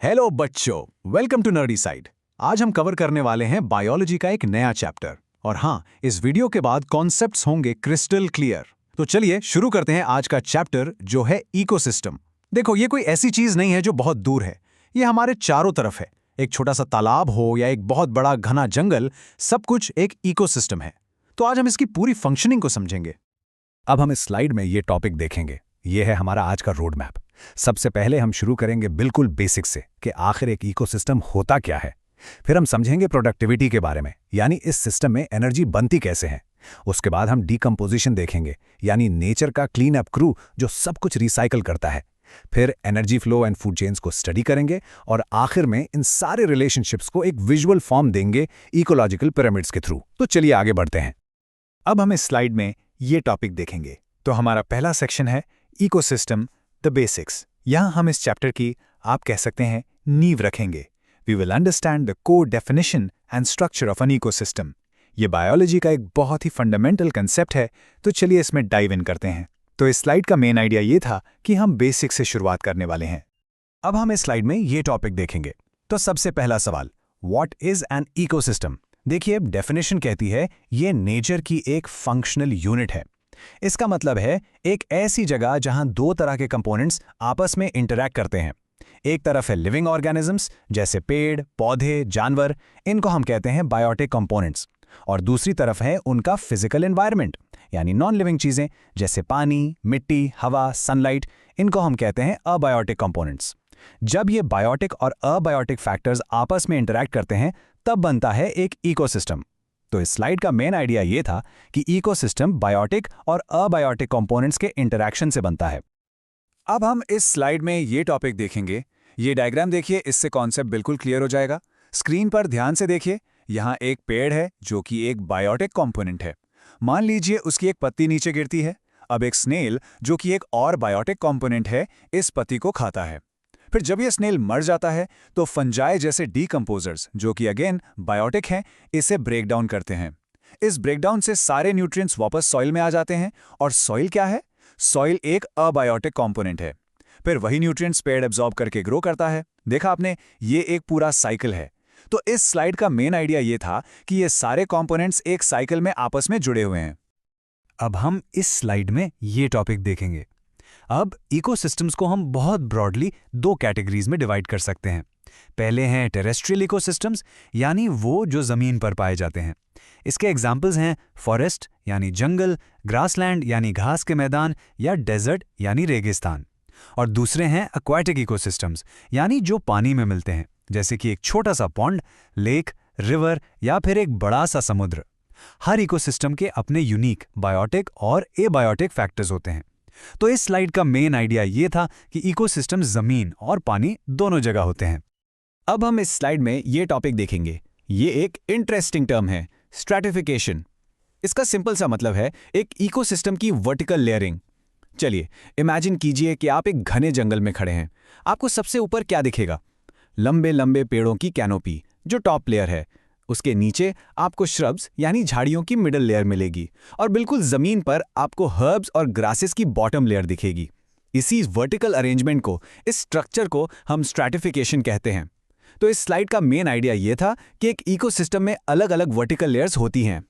Hello बच्चों, welcome to nerdy side. आज हम कवर करने वाले हैं बायोलॉजी का एक नया चैप्टर। और हाँ, इस वीडियो के बाद कॉन्सेप्ट्स होंगे क्रिस्टल क्लियर। तो चलिए शुरू करते हैं आज का चैप्टर, जो है इकोसिस्टम। देखो, ये कोई ऐसी चीज नहीं है जो बहुत दूर है। ये हमारे चारों तरफ है। एक छोटा सा तालाब हो या एक बहुत बड़ा घना जंगल, सब कुछ एक इकोसिस्टम है। तो आज हम इसकी पूरी फंक्शनिंग को समझेंगे। अब हम इस स्लाइड में ये टॉपिक देखेंगे। ये है हमारा आज का रोड मैप। सबसे पहले हम शुरू करेंगे बिल्कुल बेसिक से कि आखिर एक इकोसिस्टम होता क्या है। फिर हम समझेंगे प्रोडक्टिविटी के बारे में, यानी इस सिस्टम में एनर्जी बनती कैसे है। उसके बाद हम डीकंपोजिशन देखेंगे, यानी नेचर का क्लीन अप क्रू जो सब कुछ रिसाइकल करता है। फिर energy flow and food chains को स्टडी करेंगे और आखिर में इन सारे रिलेशनशिप्स को एक विजुअल फॉर्म देंगे इकोलॉजिकल पिरामिड्स के थ्रू। तो चलिए आगे बढ़ते हैं। अब हम इस स्लाइड में ये टॉपिक देखेंगे। तो हमारा पहला सेक्शन है इकोसिस्टम, द बेसिक्स। यहाँ हम इस चैप्टर की, आप कह सकते हैं, नींव रखेंगे। We will understand the core definition and structure of an ecosystem. ये बायोलॉजी का एक बहुत ही फंडामेंटल कंसेप्ट है। तो चलिए इसमें डाइव इन करते हैं। तो इस स्लाइड का मेन आइडिया ये था कि हम बेसिक से शुरुआत करने वाले हैं। अब हम इस स्लाइड में ये टॉपिक देखेंगे। तो सबसे पहला सवाल, व्हाट इज एन इकोसिस्टम? देखिए, डेफिनेशन कहती है ये नेचर की एक फंक्शनल यूनिट है। इसका मतलब है एक ऐसी जगह जहां दो तरह के कंपोनेंट्स आपस में इंटरैक्ट करते हैं। एक तरफ है लिविंग ऑर्गेनिजम्स, जैसे पेड़, पौधे, जानवर, इनको हम कहते हैं बायोटिक कंपोनेंट्स। और दूसरी तरफ है उनका फिजिकल एनवायरनमेंट, यानी नॉन लिविंग चीजें, जैसे पानी, मिट्टी, हवा, सनलाइट, इनको हम कहते हैं अबायोटिक कंपोनेंट्स। जब ये बायोटिक और अबायोटिक फैक्टर्स आपस में इंटरैक्ट करते हैं, तब बनता है एक इकोसिस्टम। तो इस स्लाइड का मेन आइडिया ये था कि इकोसिस्टम बायोटिक और अबायोटिक कंपोनेंट्स के इंटरैक्शन से बनता है। अब हम इस स्लाइड में ये टॉपिक देखेंगे। ये डायग्राम देखिए, इससे कॉन्सेप्ट बिल्कुल क्लियर हो जाएगा। स्क्रीन पर ध्यान से देखिए, यहाँ एक पेड़ है जो कि एक बायोटिक कंपोनेंट है। मान लीजिए उसकी एक पत्ती नीचे गिरती है। अब एक स्नेल, जो कि एक और बायोटिक कंपोनेंट है, इस पत्ती को खाता है। फिर जब ये स्नेल मर जाता है तो फंजाई जैसे डीकंपोजर्स, जो कि अगेन बायोटिक हैं, इसे ब्रेक डाउन करते हैं। इस ब्रेकडाउन से सारे न्यूट्रिएंट्स वापस सॉइल में आ जाते हैं। और सॉइल क्या है? सॉइल एक अबायोटिक कंपोनेंट है। फिर वही न्यूट्रिएंट्स पेड़ एब्जॉर्ब करके ग्रो करता है। देखा आपने, ये एक पूरा साइकिल है। तो इस स्लाइड का मेन आइडिया ये था कि ये सारे कंपोनेंट्स एक साइकिल में आपस में जुड़े हुए हैं। अब हम इस स्लाइड में ये टॉपिक देखेंगे। अब इकोसिस्टम्स को हम बहुत ब्रॉडली दो कैटेगरीज में डिवाइड कर सकते हैं। पहले हैं टेरेस्ट्रियल इकोसिस्टम्स, यानी वो जो जमीन पर पाए जाते हैं। इसके एग्जाम्पल्स हैं फॉरेस्ट यानी जंगल, ग्रासलैंड यानी घास के मैदान, या डेजर्ट यानी रेगिस्तान। और दूसरे हैं एक्वाटिक इकोसिस्टम्स, यानी जो पानी में मिलते हैं, जैसे कि एक छोटा सा पॉन्ड, लेक, रिवर या फिर एक बड़ा सा समुद्र। हर इकोसिस्टम के अपने यूनिक बायोटिक और एबायोटिक फैक्टर्स होते हैं। तो इस स्लाइड का मेन आइडिया ये था कि इकोसिस्टम जमीन और पानी दोनों जगह होते हैं। अब हम इस स्लाइड में ये टॉपिक देखेंगे। ये एक इंटरेस्टिंग टर्म है, स्ट्रैटिफिकेशन। इसका सिंपल सा मतलब है एक इकोसिस्टम की वर्टिकल लेयरिंग। चलिए इमेजिन कीजिए कि आप एक घने जंगल में खड़े हैं। आपको सबसे ऊपर क्या दिखेगा? लंबे लंबे पेड़ों की कैनोपी, जो टॉप लेयर है। उसके नीचे आपको श्रब्स यानी झाड़ियों की मिडल लेयर मिलेगी। और बिल्कुल जमीन पर आपको हर्ब्स और ग्रासेस की बॉटम लेयर दिखेगी। इसी वर्टिकल अरेंजमेंट को, इस स्ट्रक्चर को हम स्ट्रैटिफिकेशन कहते हैं। तो इस स्लाइड का मेन आइडिया यह था कि एक इकोसिस्टम में अलग अलग वर्टिकल लेयर्स होती हैं।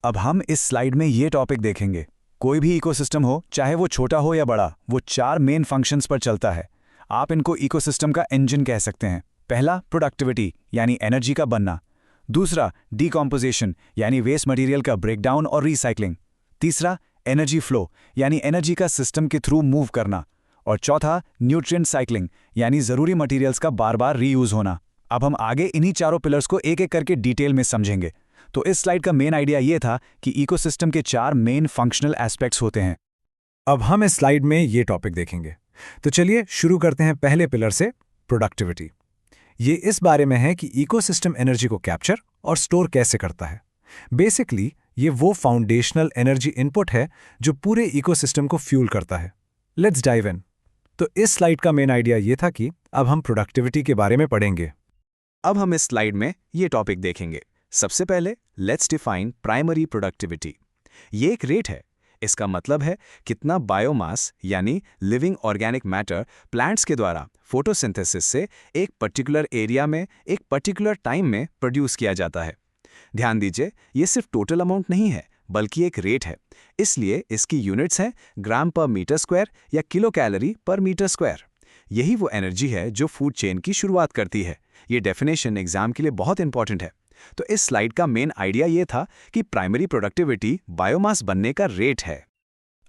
अब हम इस स्लाइड में ये टॉपिक देखेंगे। कोई भी इकोसिस्टम हो, चाहे वो छोटा हो या बड़ा, वो चार मेन फंक्शंस पर चलता है। आप इनको इकोसिस्टम का इंजन कह सकते हैं। पहला, प्रोडक्टिविटी यानी एनर्जी का बनना। दूसरा, डीकॉम्पोजिशन यानी वेस्ट मटेरियल का ब्रेकडाउन और रिसाइकलिंग। तीसरा, एनर्जी फ्लो यानी एनर्जी का सिस्टम के थ्रू मूव करना। और चौथा, न्यूट्रिएंट साइक्लिंग यानी जरूरी मटेरियल्स का बार बार रीयूज होना। अब हम आगे इन्हीं चारों पिलर्स को एक एक करके डिटेल में समझेंगे। तो इस स्लाइड का मेन आइडिया यह था कि इकोसिस्टम के चार मेन फंक्शनल एस्पेक्ट्स होते हैं। अब हम इस स्लाइड में ये टॉपिक देखेंगे। तो चलिए शुरू करते हैं पहले पिलर से, प्रोडक्टिविटी। ये इस बारे में है कि इकोसिस्टम एनर्जी को कैप्चर और स्टोर कैसे करता है। बेसिकली ये वो फाउंडेशनल एनर्जी इनपुट है जो पूरे इकोसिस्टम को फ्यूल करता है। Let's dive in. तो इस स्लाइड का मेन आइडिया ये था कि अब हम प्रोडक्टिविटी के बारे में पढ़ेंगे। अब हम इस स्लाइड में ये टॉपिक देखेंगे। सबसे पहले लेट्स डिफाइन प्राइमरी प्रोडक्टिविटी। ये एक रेट है, इसका मतलब है कितना बायोमास यानी लिविंग ऑर्गेनिक मैटर प्लांट्स के द्वारा फोटोसिंथेसिस से एक पर्टिकुलर एरिया में एक पर्टिकुलर टाइम में प्रोड्यूस किया जाता है। ध्यान दीजिए, ये सिर्फ टोटल अमाउंट नहीं है बल्कि एक रेट है, इसलिए इसकी यूनिट्स हैं ग्राम पर मीटर स्क्वायर या किलो कैलोरी पर मीटर स्क्वायर। यही वो एनर्जी है जो फूड चेन की शुरुआत करती है। ये डेफिनेशन एग्जाम के लिए बहुत इंपॉर्टेंट है। तो इस स्लाइड का मेन आइडिया ये था कि प्राइमरी प्रोडक्टिविटी बायोमास बनने का रेट है।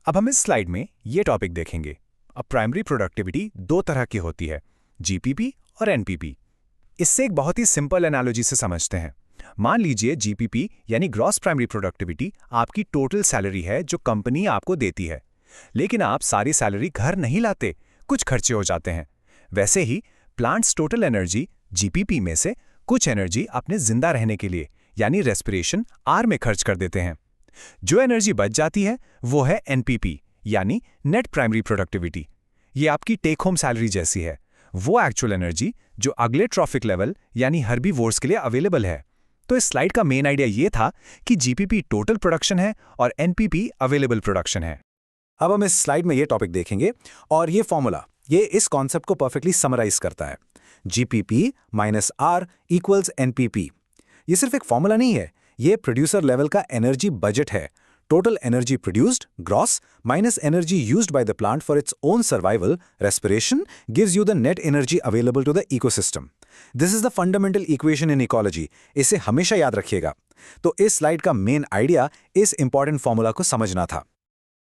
अब हम इस स्लाइड में ये टॉपिक देखेंगे। अब प्राइमरी प्रोडक्टिविटी दो तरह की होती है, जीपीपी और एनपीपी। इससे एक बहुत ही सिंपल एनालॉजी से समझते हैं। मान लीजिए जीपीपी यानी ग्रॉस प्राइमरी प्रोडक्टिविटी आपकी टोटल सैलरी है जो कंपनी आपको देती है, लेकिन आप सारी सैलरी घर नहीं लाते, कुछ खर्चे हो जाते हैं। वैसे ही प्लांट्स टोटल एनर्जी जीपीपी में से कुछ एनर्जी अपने जिंदा रहने के लिए यानी रेस्पिरेशन आर में खर्च कर देते हैं। जो एनर्जी बच जाती है वो है एनपीपी यानी नेट प्राइमरी प्रोडक्टिविटी। ये आपकी टेक होम सैलरी जैसी है, वो एक्चुअल एनर्जी जो अगले ट्रॉफिक लेवल यानी हर्बीवोर्स के लिए अवेलेबल है। तो इस स्लाइड का मेन आइडिया ये था कि जीपीपी टोटल प्रोडक्शन है और एनपीपी अवेलेबल प्रोडक्शन है। अब हम इस स्लाइड में ये टॉपिक देखेंगे और ये फॉर्मूला ये इस कॉन्सेप्ट को परफेक्टली समराइज करता है। GPP minus R equals NPP. ये सिर्फ एक फॉर्मूला नहीं है, ये प्रोड्यूसर लेवल का एनर्जी बजट है। Total energy produced gross minus energy used by the plant for its own survival respiration gives you the net energy available to the ecosystem. This is the fundamental equation in ecology. इसे हमेशा याद रखिएगा। तो इस slide का main idea इस important formula को समझना था।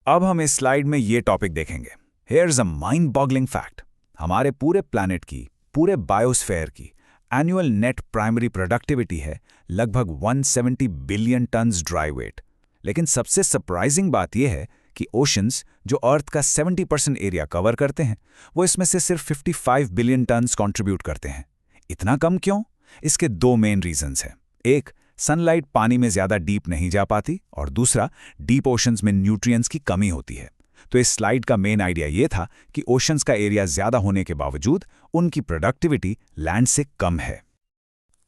अब हम इस स्लाइड में ये टॉपिक देखेंगे। Here's a mind boggling fact. हमारे पूरे प्लैनेट की, पूरे बायोस्फीयर की एनुअल नेट प्राइमरी प्रोडक्टिविटी है लगभग 170 बिलियन टन्स ड्राई वेट। लेकिन सबसे सरप्राइजिंग बात यह है कि ओशंस जो अर्थ का 70% एरिया कवर करते हैं, वो इसमें से सिर्फ 55 बिलियन टन्स कंट्रीब्यूट करते हैं। इतना कम क्यों? इसके दो मेन रीजंस हैं। एक, सनलाइट पानी में ज्यादा डीप नहीं जा पाती, और दूसरा, डीप ओशंस में न्यूट्रिएंट्स की कमी होती है। तो इस स्लाइड का मेन आइडिया ये था कि ओशंस का एरिया ज्यादा होने के बावजूद उनकी प्रोडक्टिविटी लैंड से कम है।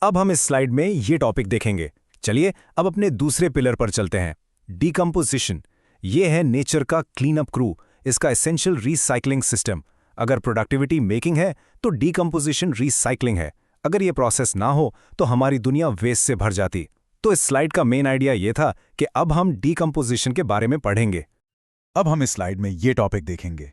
अब हम इस स्लाइड में ये टॉपिक देखेंगे। चलिए अब अपने दूसरे पिलर पर चलते हैं, डीकंपोजिशन। ये है नेचर का क्लीन अप क्रू, इसका एसेंशियल रीसाइक्लिंग सिस्टम। अगर प्रोडक्टिविटी मेकिंग है तो डीकंपोजिशन रीसाइक्लिंग है। अगर ये प्रोसेस ना हो तो हमारी दुनिया वेस्ट से भर जाती। तो इस स्लाइड का मेन आइडिया ये था कि अब हम डीकंपोजिशन के बारे में पढ़ेंगे। अब हम इस स्लाइड में ये टॉपिक देखेंगे।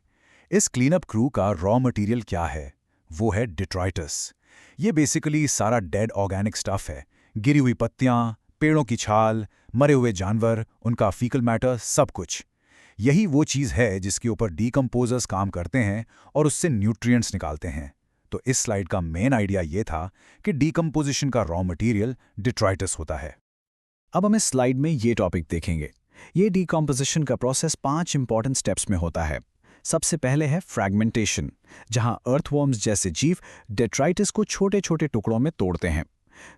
इस क्लीनअप क्रू का रॉ मटेरियल क्या है? वो है डिट्राइटस। ये बेसिकली सारा डेड ऑर्गेनिक स्टफ है। गिरी हुई पत्तियां, पेड़ों की छाल, मरे हुए जानवर, उनका फीकल मैटर, सब कुछ। यही वो चीज़ है जिसके ऊपर डीकंपोजर्स काम करते हैं और उससे न्यूट्रिएंट्स निकालते हैं। तो इस स्लाइड का मेन आइडिया ये था कि डीकंपोजिशन का रॉ मटेरियल डिट्राइटस होता है। अब हम इस स्लाइड में ये टॉपिक देखेंगे। ये डीकंपोजिशन का प्रोसेस 5 इंपॉर्टेंट स्टेप्स में होता है। सबसे पहले है फ्रैगमेंटेशन, जहां अर्थवॉर्म्स जैसे जीव डेट्राइटिस को छोटे छोटे टुकड़ों में तोड़ते हैं।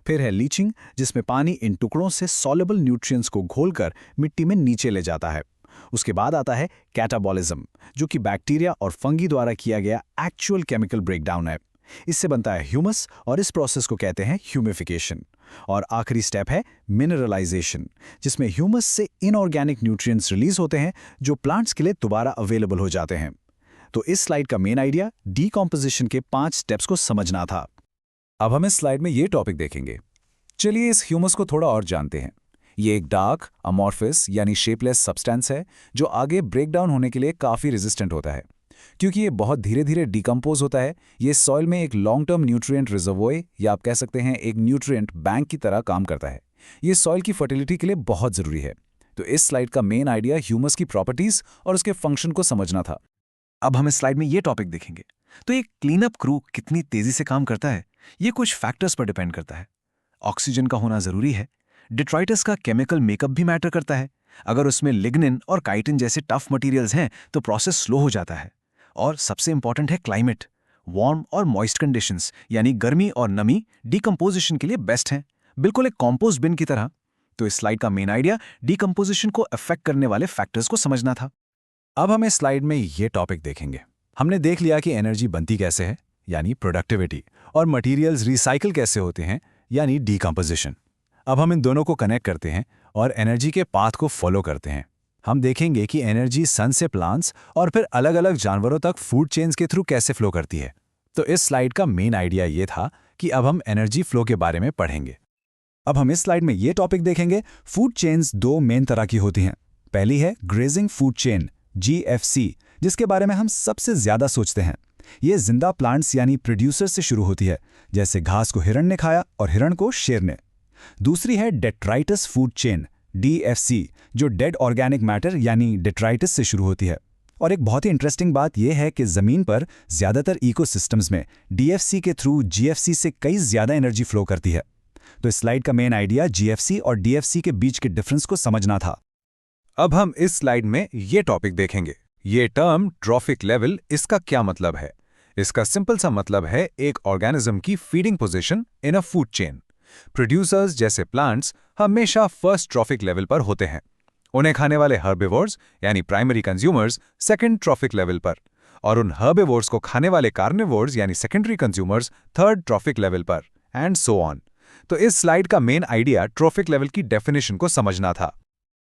फिर है लीचिंग, जिसमें पानी इन टुकड़ों से सॉल्युबल न्यूट्रिएंट्स को घोलकर मिट्टी में नीचे ले जाता है। उसके बाद आता है कैटाबॉलिज्म, जो कि बैक्टीरिया और फंगी द्वारा किया गया एक्चुअल केमिकल ब्रेकडाउन है। इससे बनता है ह्यूमस और इस प्रोसेस को कहते हैं ह्यूमिफिकेशन। और आखिरी स्टेप है मिनरलाइजेशन, जिसमें ह्यूमस से इनऑर्गेनिक न्यूट्रिएंट्स रिलीज होते हैं जो प्लांट्स के लिए दोबारा अवेलेबल हो जाते हैं। तो इस स्लाइड का मेन आइडिया डीकंपोजिशन के 5 स्टेप्स को समझना था। अब हम इस स्लाइड में ये टॉपिक देखेंगे। चलिए इस ह्यूमस को थोड़ा और जानते हैं। ये एक डार्क, अमॉर्फस यानी शेपलेस सब्सटेंस है जो आगे ब्रेकडाउन होने के लिए काफ़ी रेजिस्टेंट होता है। क्योंकि ये बहुत धीरे धीरे डिकम्पोज होता है, ये सॉइल में एक लॉन्ग टर्म न्यूट्रिएंट रिजर्वोयर या आप कह सकते हैं एक न्यूट्रिएंट बैंक की तरह काम करता है। ये सॉइल की फर्टिलिटी के लिए बहुत ज़रूरी है। तो इस स्लाइड का मेन आइडिया ह्यूमस की प्रॉपर्टीज़ और उसके फंक्शन को समझना था। अब हम इस स्लाइड में ये टॉपिक देखेंगे। तो ये क्लीनअप क्रू कितनी तेजी से काम करता है, ये कुछ फैक्टर्स पर डिपेंड करता है। ऑक्सीजन का होना जरूरी है। डिट्राइटस का केमिकल मेकअप भी मैटर करता है। अगर उसमें लिग्निन और काइटिन जैसे टफ मटेरियल्स हैं तो प्रोसेस स्लो हो जाता है। और सबसे इंपॉर्टेंट है क्लाइमेट। वार्म और मॉइस्ट कंडीशंस यानी गर्मी और नमी डीकंपोजिशन के लिए बेस्ट हैं, बिल्कुल एक कंपोस्ट बिन की तरह। तो इस स्लाइड का मेन आइडिया डीकंपोजिशन को अफेक्ट करने वाले फैक्टर्स को समझना था। अब हम इस स्लाइड में ये टॉपिक देखेंगे। हमने देख लिया कि एनर्जी बनती कैसे है, यानी प्रोडक्टिविटी, और मटेरियल्स रिसाइकिल कैसे होते हैं, यानी डीकंपोजिशन। अब हम इन दोनों को कनेक्ट करते हैं और एनर्जी के पाथ को फॉलो करते हैं। हम देखेंगे कि एनर्जी सन से प्लांट्स और फिर अलग अलग जानवरों तक फूड चेन्स के थ्रू कैसे फ्लो करती है। तो इस स्लाइड का मेन आइडिया ये था कि अब हम एनर्जी फ्लो के बारे में पढ़ेंगे। अब हम इस स्लाइड में ये टॉपिक देखेंगे। फूड चेन्स दो मेन तरह की होती हैं। पहली है ग्रेजिंग फूड चेन GFC, जिसके बारे में हम सबसे ज्यादा सोचते हैं। ये जिंदा प्लांट्स यानी प्रोड्यूसर से शुरू होती है, जैसे घास को हिरण ने खाया और हिरण को शेर ने। दूसरी है डेट्राइटस फूड चेन DFC, जो डेड ऑर्गेनिक मैटर यानी डेट्राइटिस से शुरू होती है। और एक बहुत ही इंटरेस्टिंग बात यह है कि जमीन पर ज्यादातर इकोसिस्टम्स में DFC के थ्रू GFC से कई ज्यादा एनर्जी फ्लो करती है। तो इस स्लाइड का मेन आइडिया GFC और DFC के बीच के डिफरेंस को समझना था। अब हम इस स्लाइड में ये टॉपिक देखेंगे। ये टर्म ट्रॉफिक लेवल, इसका क्या मतलब है? इसका सिंपल सा मतलब है एक ऑर्गेनिज्म की feeding position in a food chain. Producers जैसे प्लांट्स हमेशा फर्स्ट ट्रॉफिक लेवल पर होते हैं। उन्हें खाने वाले हर्बिवोर्स यानी primary consumers second trophic level पर, और उन हर्बिवोर्स को खाने वाले कार्निवोर्स यानी secondary consumers third trophic level पर, एंड सो ऑन। तो इस स्लाइड का मेन आइडिया ट्रॉफिक लेवल की डेफिनेशन को समझना था।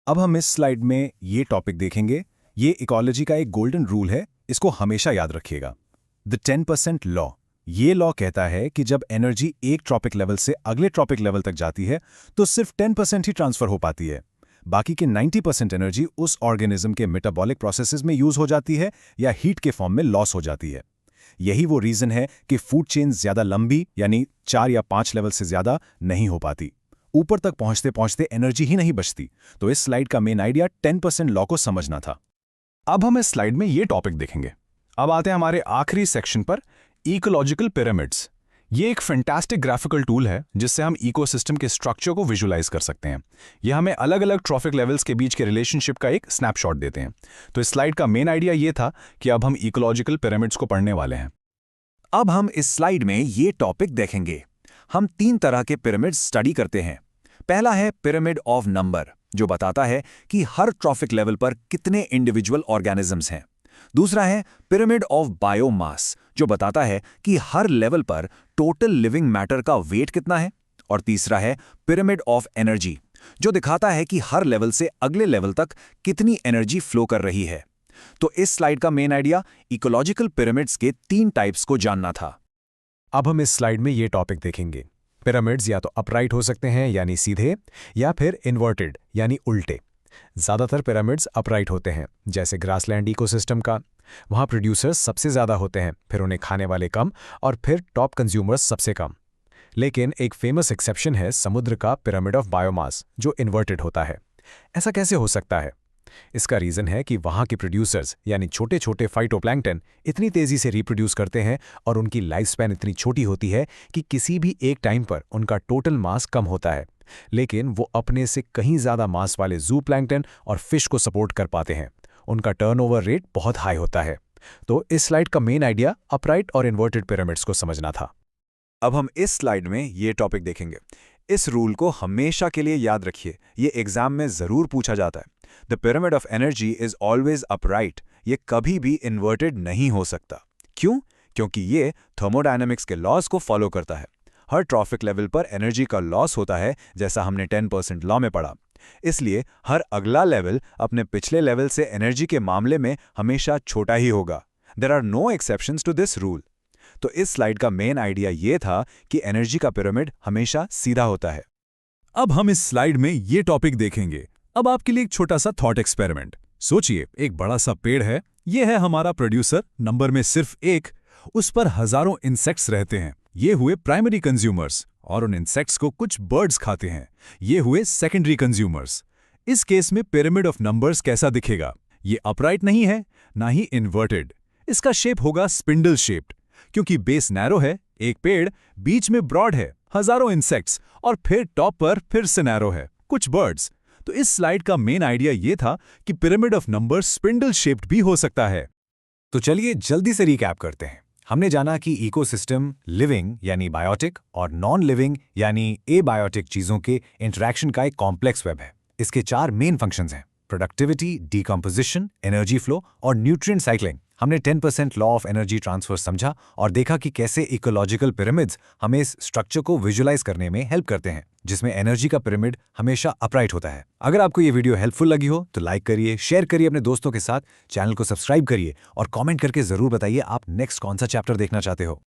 अब हम इस स्लाइड में ये टॉपिक देखेंगे। ये इकोलॉजी का एक गोल्डन रूल है, इसको हमेशा याद रखिएगा। The 10% law. ये लॉ कहता है कि जब एनर्जी एक ट्रॉपिक लेवल से अगले ट्रॉपिक लेवल तक जाती है तो सिर्फ 10% ही ट्रांसफर हो पाती है। बाकी के 90% एनर्जी उस ऑर्गेनिज्म के मेटाबॉलिक प्रोसेसेस में यूज हो जाती है या हीट के फॉर्म में लॉस हो जाती है। यही वो रीजन है कि फूड चेन ज्यादा लंबी यानी 4 या 5 लेवल से ज्यादा नहीं हो पाती। ऊपर तक पहुंचते पहुंचते एनर्जी ही नहीं बचती। तो इस स्लाइड का मेन आइडिया 10% लॉ को समझना था। अब हम इस स्लाइड में ये टॉपिक देखेंगे। अब आते हैं हमारे आखिरी सेक्शन पर, इकोलॉजिकल पिरामिड्स। ये एक फैंटास्टिक ग्राफिकल टूल है जिससे हम इकोसिस्टम के स्ट्रक्चर को विजुलाइज कर सकते हैं। यह हमें अलग अलग ट्रॉफिक लेवल्स के बीच के रिलेशनशिप का एक स्नैपशॉट देते हैं। तो इस स्लाइड का मेन आइडिया ये था कि अब हम इकोलॉजिकल पिरामिड्स को पढ़ने वाले हैं। अब हम इस स्लाइड में ये टॉपिक देखेंगे। हम 3 तरह के पिरामिड्स स्टडी करते हैं। पहला है पिरामिड ऑफ नंबर, जो बताता है कि हर ट्रॉफिक लेवल पर कितने इंडिविजुअल ऑर्गेनिजम्स हैं। दूसरा है पिरामिड ऑफ बायोमास, जो बताता है कि हर लेवल पर टोटल लिविंग मैटर का वेट कितना है। और तीसरा है पिरामिड ऑफ एनर्जी, जो दिखाता है कि हर लेवल से अगले लेवल तक कितनी एनर्जी फ्लो कर रही है। तो इस स्लाइड का मेन आइडिया इकोलॉजिकल पिरामिड्स के 3 टाइप्स को जानना था। अब हम इस स्लाइड में ये टॉपिक देखेंगे। पिरामिड्स या तो अपराइट हो सकते हैं यानी सीधे, या फिर इन्वर्टेड यानी उल्टे। ज्यादातर पिरामिड्स अपराइट होते हैं, जैसे ग्रासलैंड इकोसिस्टम का। वहां प्रोड्यूसर्स सबसे ज्यादा होते हैं, फिर उन्हें खाने वाले कम, और फिर टॉप कंज्यूमर्स सबसे कम। लेकिन एक फेमस एक्सेप्शन है समुद्र का पिरामिड ऑफ बायोमास, जो इन्वर्टेड होता है। ऐसा कैसे हो सकता है? इसका रीजन है कि वहां के प्रोड्यूसर्स यानी छोटे छोटे फाइटोप्लैंक्टन इतनी तेजी से रिप्रोड्यूस करते हैं और उनकी लाइफ स्पैन इतनी छोटी होती है कि किसी भी एक टाइम पर उनका टोटल मास कम होता है, लेकिन वो अपने से कहीं ज्यादा मास वाले जू प्लैंक्टन और फिश को सपोर्ट कर पाते हैं। उनका टर्नओवर रेट बहुत हाई होता है। तो इस स्लाइड का मेन आइडिया अपराइट और इन्वर्टेड पिरामिड्स को समझना था। अब हम इस स्लाइड में ये टॉपिक देखेंगे। इस रूल को हमेशा के लिए याद रखिए, ये एग्जाम में जरूर पूछा जाता है। The pyramid of energy is always upright. ये कभी भी इन्वर्टेड नहीं हो सकता। क्यों? क्योंकि ये थर्मोडायनेमिक्स के लॉज को फॉलो करता है। हर ट्रॉफिक लेवल पर एनर्जी का लॉस होता है, जैसा हमने 10% लॉ में पढ़ा। इसलिए हर अगला लेवल अपने पिछले लेवल से एनर्जी के मामले में हमेशा छोटा ही होगा। There are no exceptions to this rule. तो इस स्लाइड का मेन आइडिया ये था कि एनर्जी का पिरामिड हमेशा सीधा होता है। अब हम इस स्लाइड में ये टॉपिक देखेंगे। अब आपके लिए एक छोटा सा थॉट एक्सपेरिमेंट। सोचिए, एक बड़ा सा पेड़ है, ये है हमारा प्रोड्यूसर, नंबर में सिर्फ 1। उस पर हजारों इंसेक्ट्स रहते हैं। ये हुए प्राइमरी कंज्यूमर्स, और उन इंसेक्ट्स को कुछ बर्ड्स खाते हैं। ये हुए सेकेंडरी कंज्यूमर्स। इस केस में पिरामिड ऑफ नंबर्स कैसा दिखेगा? ये अपराइट नहीं है, ना ही इन्वर्टेड। इसका शेप होगा स्पिंडल शेप्ड, क्योंकि बेस नैरो है, एक पेड़, बीच में ब्रॉड है, हजारों इंसेक्ट्स, और फिर टॉप पर फिर से नैरो है, कुछ बर्ड्स। तो इस स्लाइड का मेन आइडिया ये था कि pyramid of numbers spindle shaped भी हो सकता है। तो चलिए जल्दी से रिकैप करते हैं। हमने जाना कि इकोसिस्टम लिविंग यानी बायोटिक और नॉन लिविंग यानी एबायोटिक चीजों के इंटरैक्शन का एक कॉम्प्लेक्स वेब है। इसके 4 मेन फंक्शंस हैं। प्रोडक्टिविटी, डिकम्पोजिशन, एनर्जी फ्लो और न्यूट्रिएंट साइक्लिंग। हमने 10% लॉ ऑफ एनर्जी ट्रांसफर समझा और देखा कि कैसे इकोलॉजिकल पिरामिड्स हमें इस स्ट्रक्चर को विजुलाइज करने में हेल्प करते हैं, जिसमें एनर्जी का पिरामिड हमेशा अपराइट होता है। अगर आपको ये वीडियो हेल्पफुल लगी हो तो लाइक करिए, शेयर करिए अपने दोस्तों के साथ, चैनल को सब्सक्राइब करिए और कमेंट करके जरूर बताइए आप नेक्स्ट कौन सा चैप्टर देखना चाहते हो।